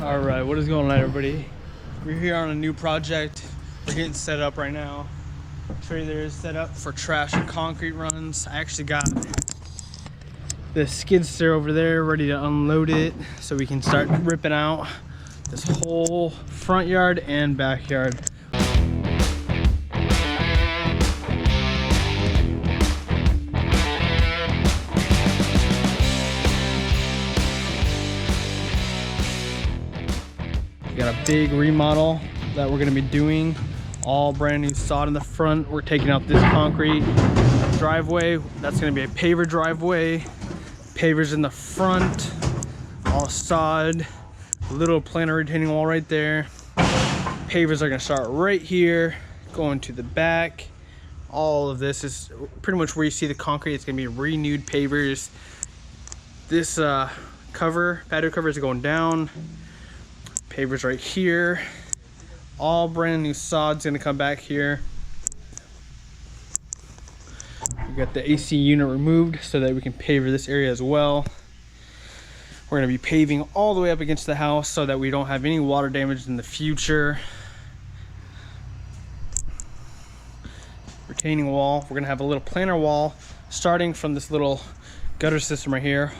All right, what is going on, everybody? We're here on a new project. We're getting set up right now. Trailer is set up for trash and concrete runs. I actually got the skid steer over there ready to unload it so we can start ripping out this whole front yard and backyard. We got a big remodel that we're going to be doing. All brand new sod in the front. We're taking out this concrete driveway. That's going to be a paver driveway. Pavers in the front, all sod. Little planter retaining wall right there. Pavers are going to start right here, going to the back. All of this is pretty much where you see the concrete. It's going to be renewed pavers. This patio cover is going down. Pavers right here. All brand new sod's gonna come back here. We got the AC unit removed so that we can paver this area as well. We're gonna be paving all the way up against the house so that we don't have any water damage in the future. Retaining wall. We're gonna have a little planter wall starting from this little gutter system right here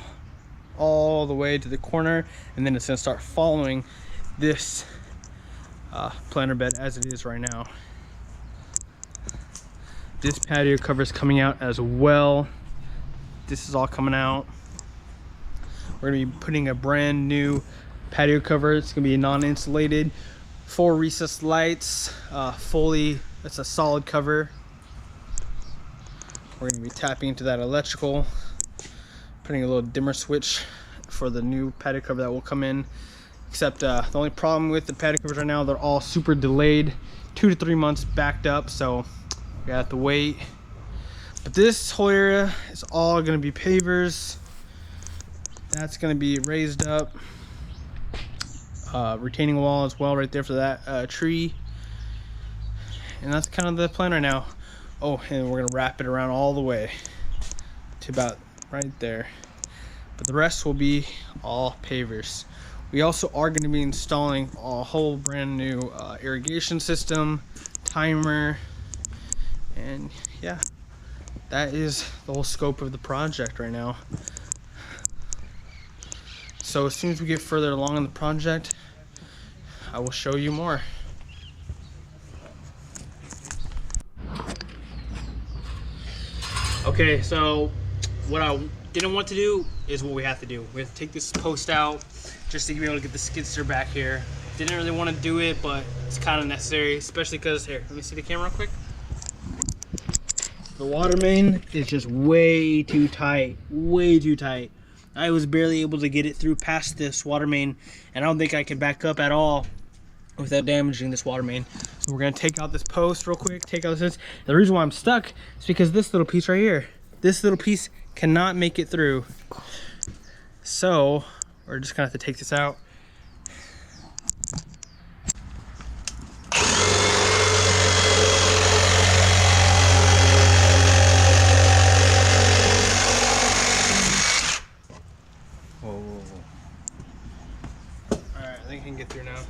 all the way to the corner, and then it's gonna start following this planter bed as it is right now. This patio cover is coming out as well. This is all coming out. We're gonna be putting a brand new patio cover. It's gonna be non-insulated, 4 recessed lights, it's a solid cover. We're gonna be tapping into that electrical, putting a little dimmer switch for the new patio cover that will come in. Except the only problem with the patio covers right now, they're all super delayed, 2 to 3 months backed up, so we have to wait. But this whole area is all going to be pavers. That's going to be raised up. Retaining wall as well right there for that tree. And that's kind of the plan right now. Oh, and we're going to wrap it around all the way to about right there. But the rest will be all pavers. We also are going to be installing a whole brand new irrigation system, timer, and yeah, that is the whole scope of the project right now. So as soon as we get further along in the project, I will show you more. Okay, so what I didn't want to do is what we have to do. We have to take this post out just to be able to get the skid steer back here. Didn't really want to do it, but it's kind of necessary, especially because, here, let me see the camera real quick. The water main is just way too tight, way too tight. I was barely able to get it through past this water main, and I don't think I can back up at all without damaging this water main. So we're gonna take out this post real quick, take out this. The reason why I'm stuck is because this little piece right here, this little piece cannot make it through. So we're just gonna have to take this out. Whoa, whoa, whoa. All right, I think I can get through now.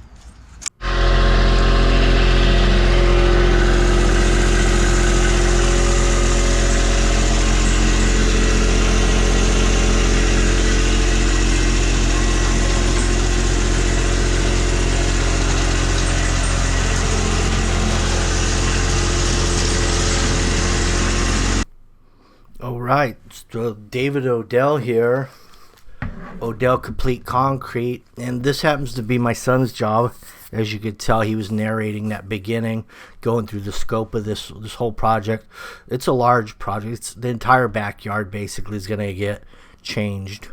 All right, so David Odell here, Odell Complete Concrete, and this happens to be my son's job. As you could tell, he was narrating that beginning, going through the scope of this whole project. It's a large project. It's the entire backyard basically is going to get changed.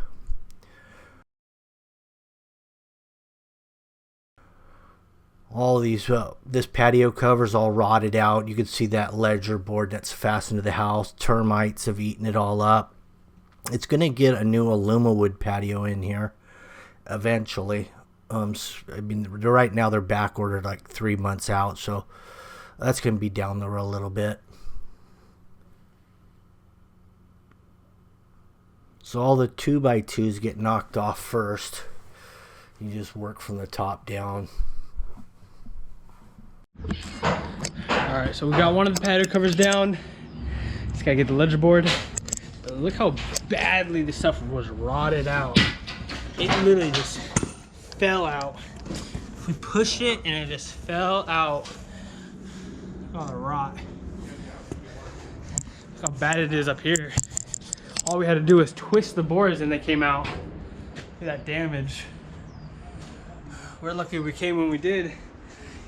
All these this patio cover's all rotted out. You can see that ledger board that's fastened to the house. Termites have eaten it all up. It's going to get a new aluminum patio in here eventually. I mean, right now they're back ordered like 3 months out, so that's going to be down the road a little bit. So all the 2x2s get knocked off first. You just work from the top down. Alright, so we got one of the patio covers down. Just gotta get the ledger board. Look how badly this stuff was rotted out. It literally just fell out. We pushed it and it just fell out. Oh, the rot. Look how bad it is up here. All we had to do was twist the boards and they came out. Look at that damage. We're lucky we came when we did,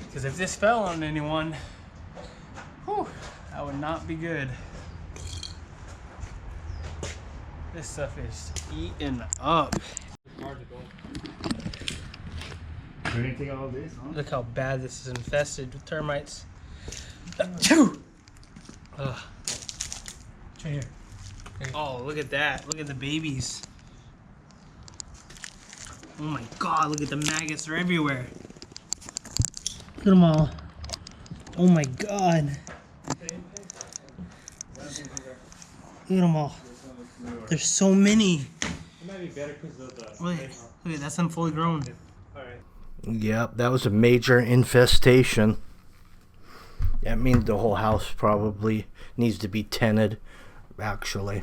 because if this fell on anyone, whew, that would not be good. This stuff is eaten up. Anything all this, huh? Look how bad this is infested with termites. Achoo! Ugh. Right here. Oh, look at that. Look at the babies. Oh my god, look at the maggots. They're everywhere. Look at them all. Oh my god. Look at them all. There's so many. It might be better because of the... Look, that's them fully grown. Alright. Yep, that was a major infestation. That means the whole house probably needs to be tented, actually.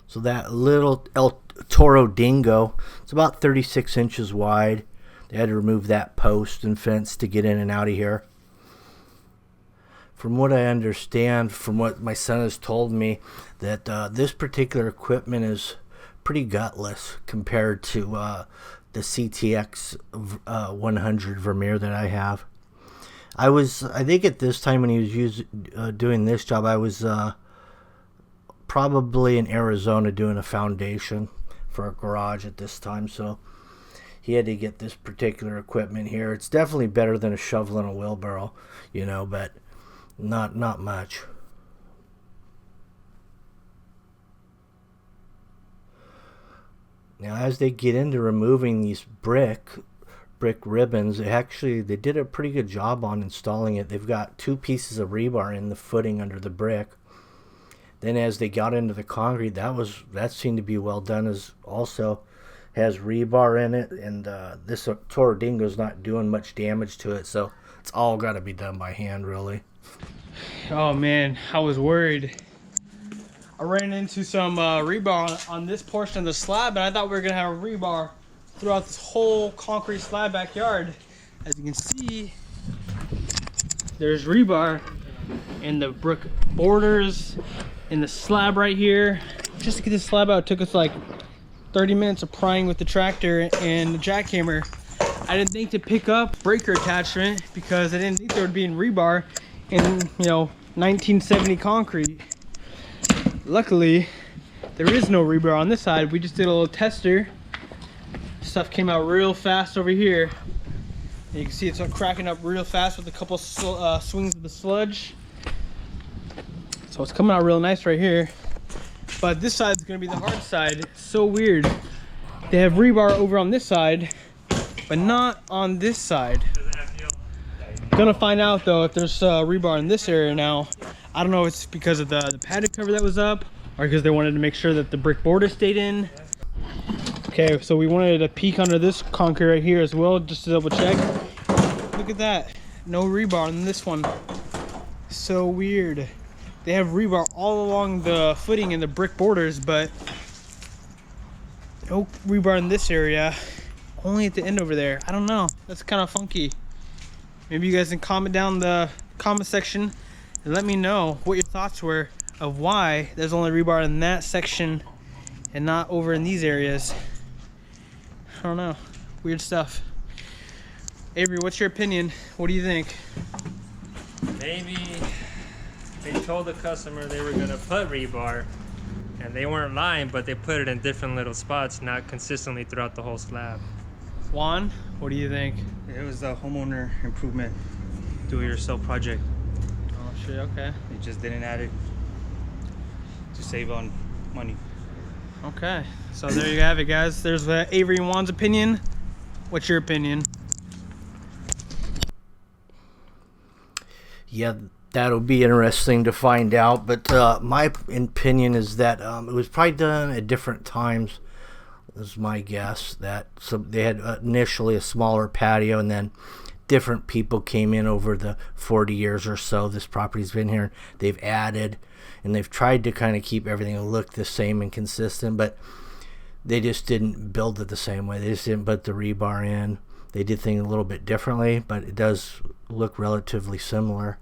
So that little El Toro dingo, it's about 36 inches wide. They had to remove that post and fence to get in and out of here. From what I understand, from what my son has told me, that this particular equipment is pretty gutless compared to the CTX 100 Vermeer that I have. I think at this time when he was doing this job, I was probably in Arizona doing a foundation for a garage at this time, so he had to get this particular equipment here. It's definitely better than a shovel and a wheelbarrow, you know, but not much. Now, as they get into removing these brick ribbons, they did a pretty good job on installing it. They've got 2 pieces of rebar in the footing under the brick. Then as they got into the concrete, that seemed to be well done. As also has rebar in it, and this Toro Dingo's not doing much damage to it, so it's all got to be done by hand, really. Oh man, I was worried. I ran into some rebar on this portion of the slab, and I thought we were gonna have rebar throughout this whole concrete slab backyard. As you can see, there's rebar in the brick borders, in the slab right here. Just to get this slab out, it took us like 30 minutes of prying with the tractor and the jackhammer. I didn't think to pick up breaker attachment because I didn't think there would be rebar in, 1970 concrete. Luckily, there is no rebar on this side. We just did a little tester. Stuff came out real fast over here. And you can see it's cracking up real fast with a couple swings of the sludge. So it's coming out real nice right here. But this side is going to be the hard side. It's so weird. They have rebar over on this side, but not on this side. Gonna find out though if there's rebar in this area now. I don't know if it's because of the patio cover that was up, or because they wanted to make sure that the brick border stayed in. Okay, so we wanted to peek under this concrete right here as well, just to double check. Look at that, no rebar on this one. So weird. They have rebar all along the footing and the brick borders, but no rebar in this area, only at the end over there. I don't know, that's kind of funky. Maybe you guys can comment down the comment section and let me know what your thoughts were of why there's only rebar in that section and not over in these areas. I don't know, weird stuff. Avery, what's your opinion? What do you think? Maybe they told the customer they were gonna put rebar, and they weren't lying, but they put it in different little spots, not consistently throughout the whole slab. Juan, what do you think? It was a homeowner improvement, do-it-yourself project. Oh shit, okay. They just didn't add it to save on money. Okay, so there you have it, guys. There's Avery and Juan's opinion. What's your opinion? Yeah, that'll be interesting to find out, but my opinion is that it was probably done at different times. is my guess. That so they had initially a smaller patio, and then different people came in over the 40 years or so this property's been here. They've added, and they've tried to kind of keep everything to look the same and consistent, but they just didn't build it the same way. They just didn't put the rebar in. They did things a little bit differently, but it does look relatively similar.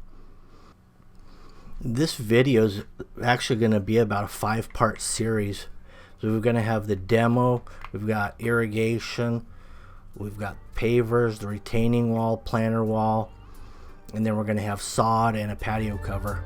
This video is actually going to be about a 5-part series. So we're going to have the demo, we've got irrigation, we've got pavers, the retaining wall, planter wall, and then we're going to have sod and a patio cover.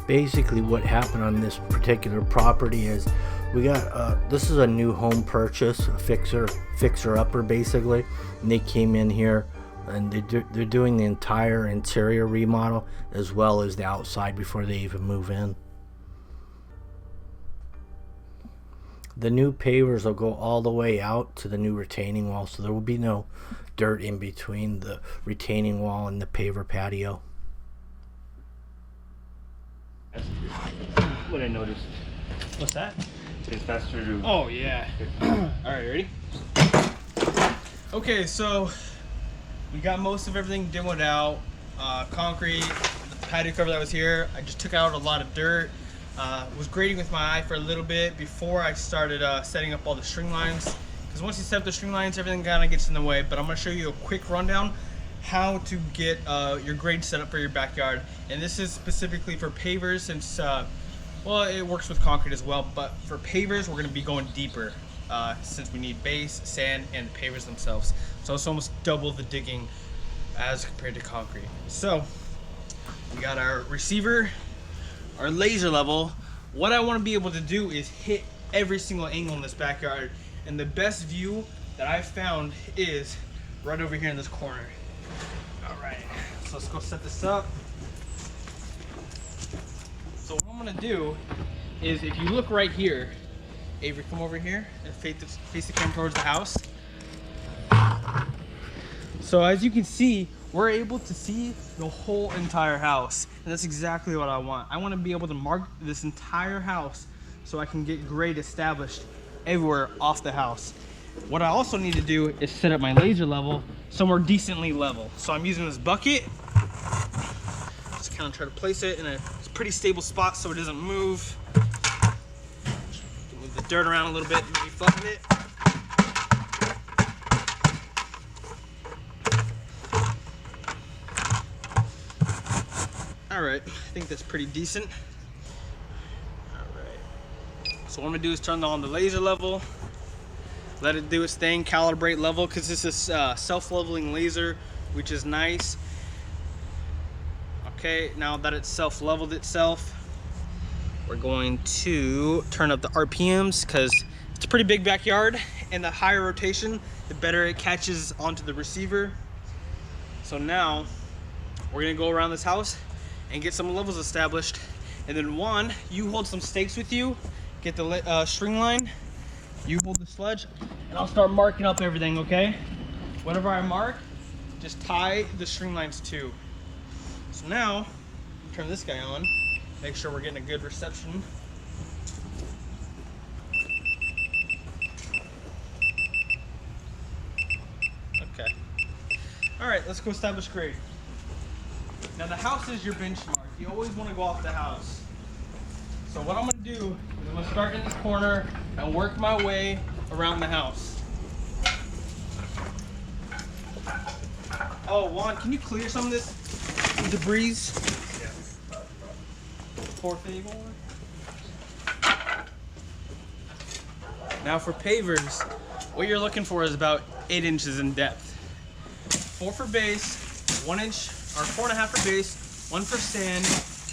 Basically what happened on this particular property is we got this is a new home purchase, a fixer upper basically, and they came in here and they're doing the entire interior remodel as well as the outside before they even move in. The new pavers will go all the way out to the new retaining wall, so there will be no dirt in between the retaining wall and the paver patio. What I noticed. What's that? It's faster to. Oh yeah. Alright, ready? Okay, so we got most of everything demoed out. Concrete, the patio cover that was here. I just took out a lot of dirt. Was grading with my eye for a little bit before I started setting up all the string lines. Because once you set up the string lines, everything kind of gets in the way. But I'm going to show you a quick rundown how to get your grade set up for your backyard. And this is specifically for pavers since, well, it works with concrete as well. But for pavers, we're going to be going deeper since we need base, sand, and pavers themselves. So it's almost double the digging as compared to concrete. So we got our receiver, our laser level. What I want to be able to do is hit every single angle in this backyard, and the best view that I've found is right over here in this corner. All right, so let's go set this up. So what I'm gonna do is, if you look right here, Avery, come over here and face the camera towards the house. So as you can see, we're able to see the whole entire house, and that's exactly what I want. I want to be able to mark this entire house so I can get grade established everywhere off the house. what I also need to do is set up my laser level somewhere decently level. So I'm using this bucket. Just kind of try to place it in a pretty stable spot so it doesn't move. Move the dirt around a little bit, maybe flatten it. All right, I think that's pretty decent. All right. So what I'm gonna do is turn on the laser level. Let it do its thing, calibrate level, because this is self-leveling laser, which is nice. Okay, now that it's self-leveled itself, we're going to turn up the RPMs, because it's a pretty big backyard, and the higher rotation, the better it catches onto the receiver. So now, we're gonna go around this house and get some levels established. And then Juan, you hold some stakes with you, get the string line, you hold the sledge, and I'll start marking up everything, okay? Whatever I mark, just tie the string lines to. So now, turn this guy on, make sure we're getting a good reception. Okay. All right, let's go establish grade. Now the house is your benchmark. You always want to go off the house. So what I'm going to do is I'm going to start in this corner and work my way around the house. Oh, Juan, can you clear some of this debris? Yeah. Poor Fable. Now for pavers, what you're looking for is about 8 inches in depth. 4 for base, 1 inch, or 4.5 for base, 1 for sand,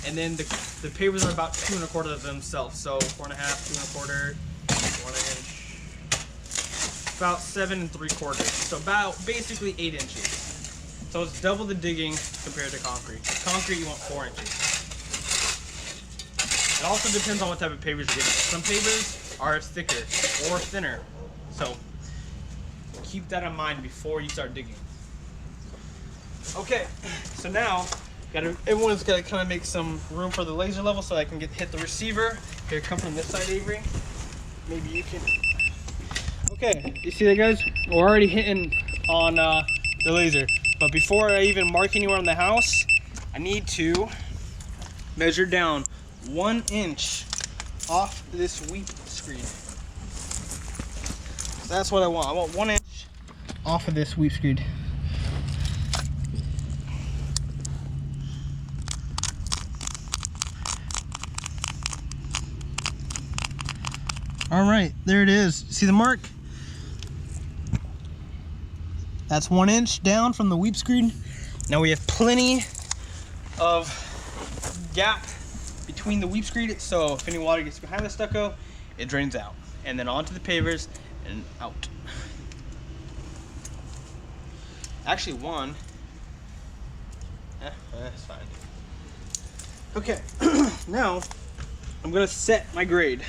and then the pavers are about 2 1/4 of themselves. So 4.5, 2 1/4, 1 inch, about 7 3/4. So about basically 8 inches. So it's double the digging compared to concrete. Concrete, you want 4 inches. It also depends on what type of pavers you're getting. Some pavers are thicker or thinner. So keep that in mind before you start digging. Okay, so now everyone's got to kind of make some room for the laser level so I can hit the receiver. Here, come from this side, Avery. Maybe you can. Okay, you see that, guys? We're already hitting on the laser. But before I even mark anywhere on the house, I need to measure down 1 inch off this weep screen. So that's what I want. I want 1 inch off of this weep screen. All right, there it is. See the mark? That's 1 inch down from the weep screen. Now we have plenty of gap between the weep screen, so if any water gets behind the stucco, it drains out. And then onto the pavers and out. Actually, one. That's fine. Okay, now I'm gonna set my grade.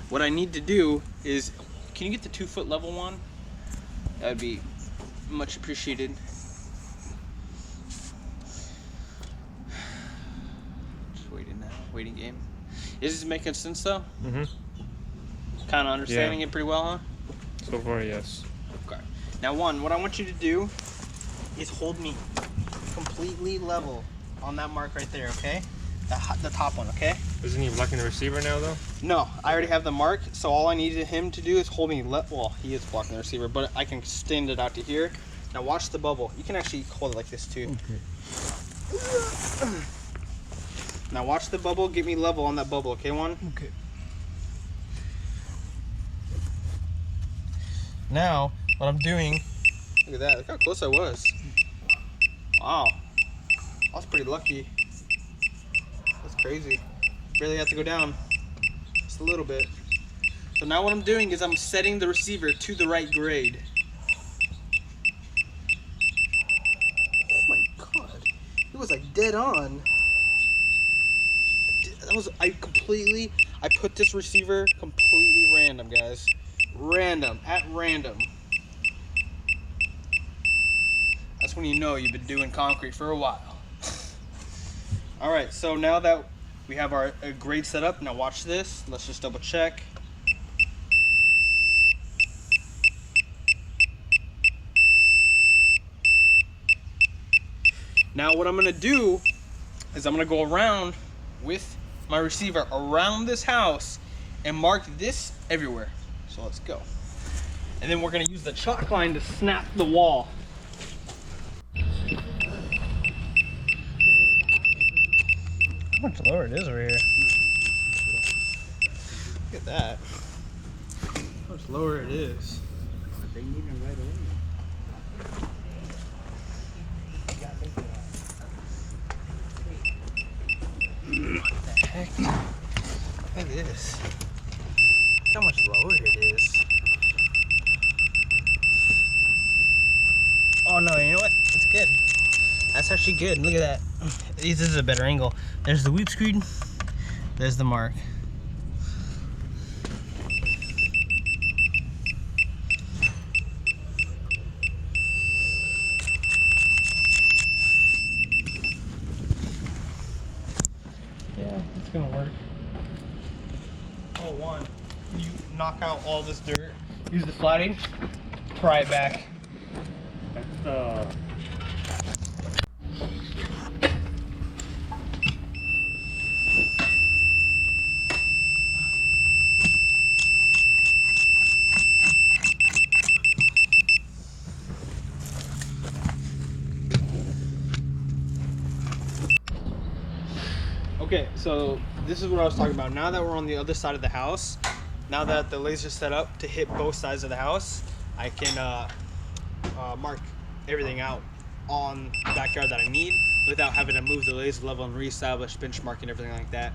What I need to do is, can you get the 2 foot level one? That would be much appreciated. Just waiting now, waiting game. Is this making sense though? Mm-hmm. Kind of understanding it pretty well, huh? So far, yes. Okay. Now, one, what I want you to do is hold me completely level on that mark right there, okay? The top one, okay? Isn't he blocking the receiver now, though? No, I already have the mark, so all I needed him to do is hold me well, he is blocking the receiver, but I can extend it out to here. Now watch the bubble. You can actually hold it like this too. Okay. Now watch the bubble, get me level on that bubble, okay, Juan? Okay. Now, what I'm doing, look at that, look how close I was. Wow, I was pretty lucky. That's crazy. Barely have to go down, just a little bit. So now what I'm doing is I'm setting the receiver to the right grade. Oh my God, it was like dead on. I put this receiver completely random, guys. At random. That's when you know you've been doing concrete for a while. All right, so now that we have our grade set up, now watch this. Let's just double check. Now what I'm gonna do is I'm gonna go around with my receiver around this house and mark this everywhere. So let's go. And then we're gonna use the chalk line to snap the wall. How much lower it is over here. Look at that. How much lower it is. They need them right away. What the heck? Look at this. Look how much lower it is. Oh no, you know what? It's good. That's actually good. Look at that. This is a better angle. There's the weep screen. There's the mark. Yeah, it's gonna work. Oh, one. You knock out all this dirt, use the flatting, pry it back. That's the. Okay, so this is what I was talking about. Now that we're on the other side of the house, now that the laser's set up to hit both sides of the house, I can mark everything out on the backyard that I need without having to move the laser level and reestablish benchmark and everything like that.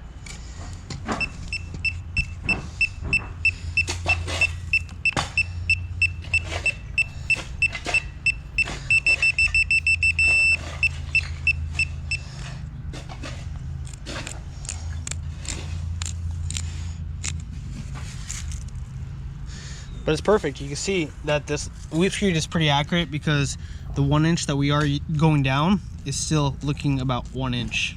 But it's perfect. You can see that this weep screed is pretty accurate because the 1 inch that we are going down is still looking about 1 inch.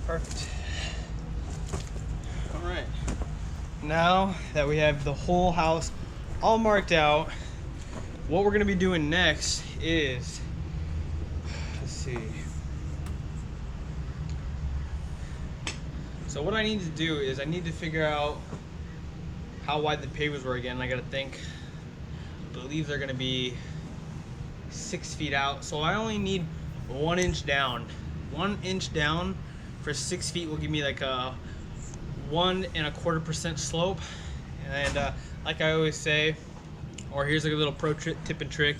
Perfect. All right. Now that we have the whole house all marked out, what we're gonna be doing next is, let's see. So what I need to do is I need to figure out how wide the pavers were again. I gotta think. I believe they're gonna be 6 feet out. So I only need 1 inch down. 1 inch down for 6 feet will give me like a 1.25% slope. And like I always say, or here's like a little pro tip and trick.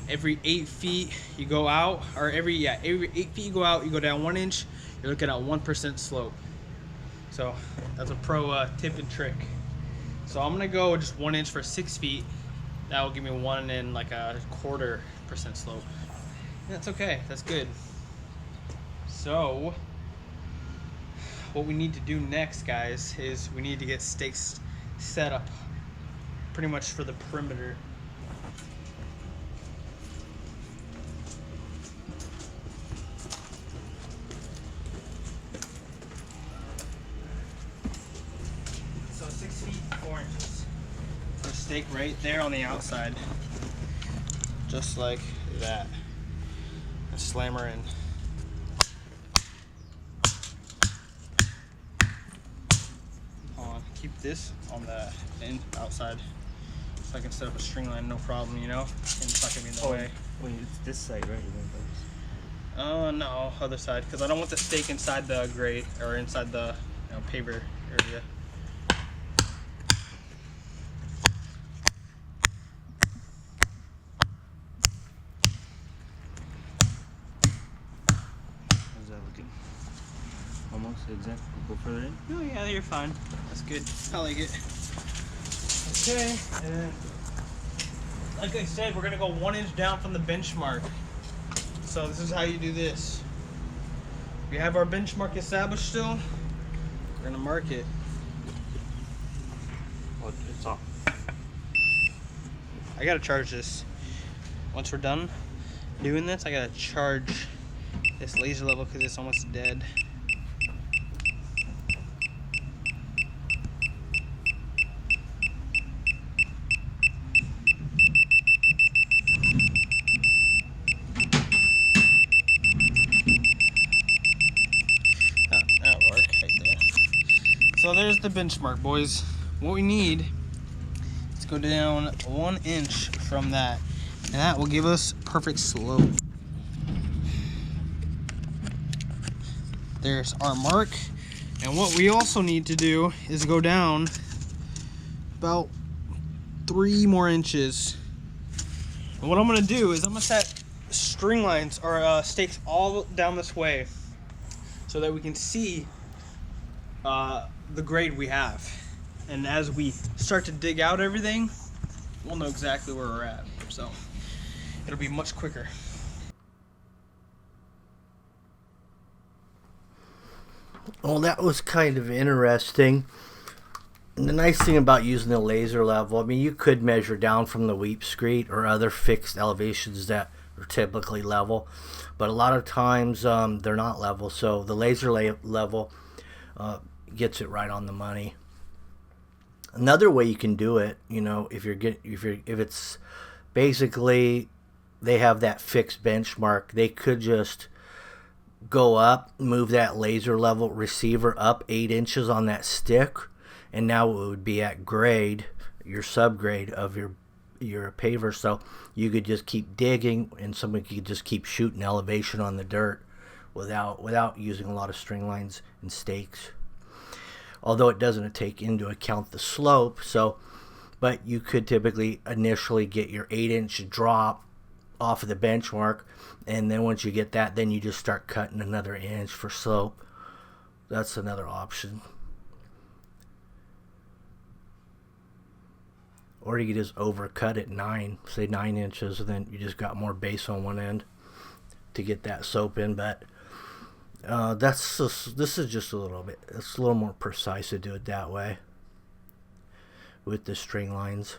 Every 8 feet you go out, or every 8 feet you go out, you go down 1 inch, you're looking at 1% slope. So that's a pro tip and trick. So I'm gonna go just 1 inch for 6 feet. That will give me 1.25% slope. And that's okay, that's good. So what we need to do next, guys, is we need to get stakes set up pretty much for the perimeter. So 6 feet, 4 inches. So stake right there on the outside. Just like that. And slam her in. Keep this on the outside so I can set up a string line, no problem, you know, and it's not gonna be in the way. Wait, it's this side, right? No, other side, because I don't want the stake inside the grate or inside the paver area. How's that looking? Almost exact. Go further in. Oh yeah, you're fine. That's good. I like it. Okay, and like I said, we're gonna go 1 inch down from the benchmark. So this is how you do this. We have our benchmark established still. We're gonna mark it. Oh, it's off. I gotta charge this. Once we're done doing this, I gotta charge this laser level because it's almost dead. So there's the benchmark, boys. What we need is go down 1 inch from that, and that will give us perfect slope. There's our mark. And what we also need to do is go down about 3 more inches. And what I'm gonna do is I'm gonna set string lines or stakes all down this way so that we can see the grade we have. And as we start to dig out everything, we'll know exactly where we're at. So it'll be much quicker. Well, that was kind of interesting. And the nice thing about using the laser level, I mean, you could measure down from the weep screed or other fixed elevations that are typically level, but a lot of times they're not level. So the laser level gets it right on the money. Another way you can do it, you know, if it's basically they have that fixed benchmark, they could just go up, move that laser level receiver up 8 inches on that stick, and now it would be at grade, your subgrade of your paver. So you could just keep digging, and somebody could just keep shooting elevation on the dirt without using a lot of string lines and stakes. Although it doesn't take into account the slope, but you could typically initially get your 8-inch drop off of the benchmark, and then once you get that, then you just start cutting another inch for slope. That's another option. Or you could just overcut it 9 inches, and then you just got more base on one end to get that slope in. But this is just a little bit, it's a little more precise to do it that way with the string lines.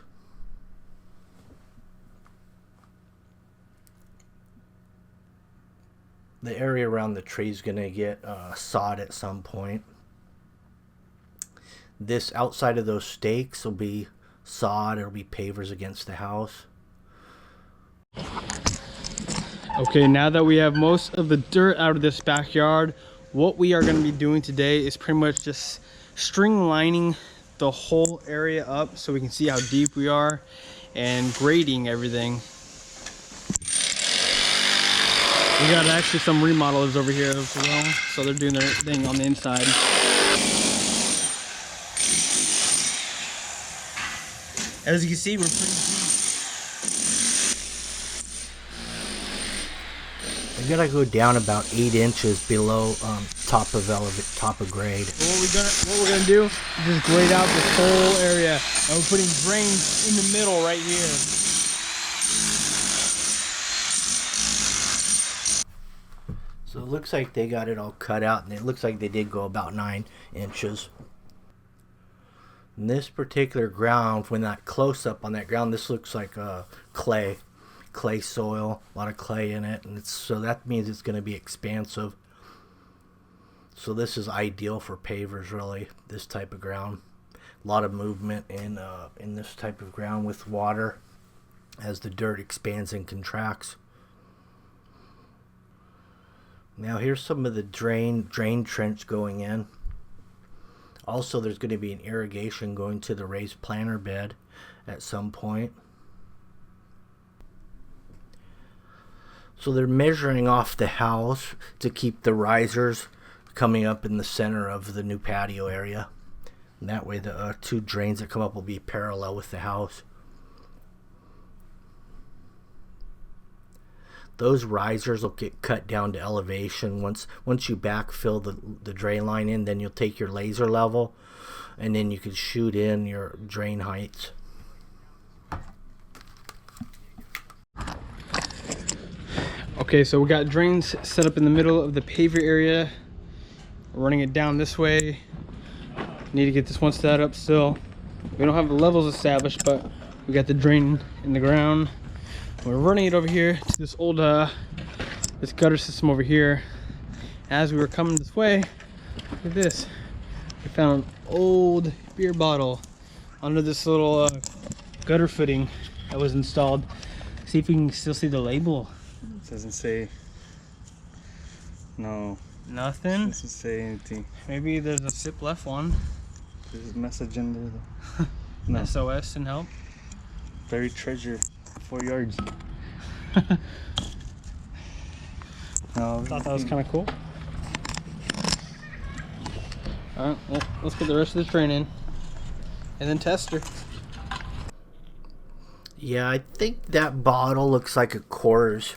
The area around the tree is going to get sawed at some point. This outside of those stakes will be sawed. It'll be pavers against the house. Okay, now that we have most of the dirt out of this backyard, what we are going to be doing today is pretty much just string lining the whole area up so we can see how deep we are and grading everything. We got actually some remodelers over here as well, so they're doing their thing on the inside. As you can see, we're pretty deep. You gotta go down about 8 inches below top of grade. What we're gonna do is just grade out this whole area, and we're putting drains in the middle right here. So it looks like they got it all cut out, and it looks like they did go about 9 inches. And this particular ground, when that close up on that ground, this looks like clay soil, a lot of clay in it, and so that means it's going to be expansive. So this is ideal for pavers, really. This type of ground, a lot of movement in this type of ground with water as the dirt expands and contracts. Now here's some of the drain trench going in. Also, there's going to be an irrigation going to the raised planter bed at some point. So they're measuring off the house to keep the risers coming up in the center of the new patio area. And that way the 2 drains that come up will be parallel with the house. Those risers will get cut down to elevation. Once you backfill the drain line in, then you'll take your laser level, and then you can shoot in your drain heights. Okay, so we got drains set up in the middle of the paver area. We're running it down this way. Need to get this one set up still. We don't have the levels established, but we got the drain in the ground. We're running it over here to this old this gutter system over here. As we were coming this way, look at this. We found an old beer bottle under this little gutter footing that was installed. See if we can still see the label. It doesn't say. No. Nothing? It doesn't say anything. Maybe there's a sip left one. There's a message in there though. No. SOS and help. Buried treasure, 4 yards. No, Thought that was kind of cool. All right, let's get the rest of the train in, and then test her. Yeah, I think that bottle looks like a Coors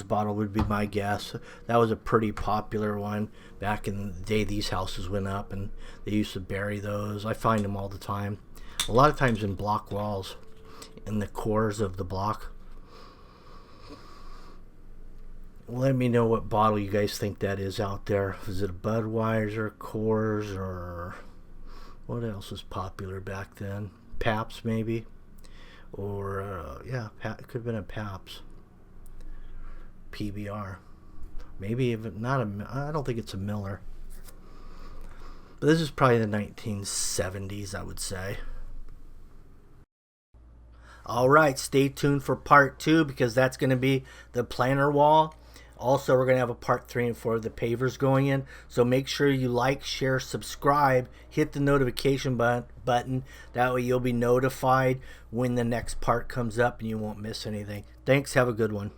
bottle would be my guess. That was a pretty popular one back in the day. These houses went up and they used to bury those. I find them all the time. A lot of times in block walls, in the cores of the block. Let me know what bottle you guys think that is out there. Is it a Budweiser, Coors, or what else was popular back then? Pabst maybe? Or, yeah, it could have been a Pabst. PBR. Maybe even not I don't think it's a Miller. But this is probably the 1970s, I would say. Alright, stay tuned for part 2 because that's going to be the planter wall. Also, we're going to have a part 3 and 4 of the pavers going in. So make sure you like, share, subscribe, hit the notification button. That way you'll be notified when the next part comes up and you won't miss anything. Thanks, have a good one.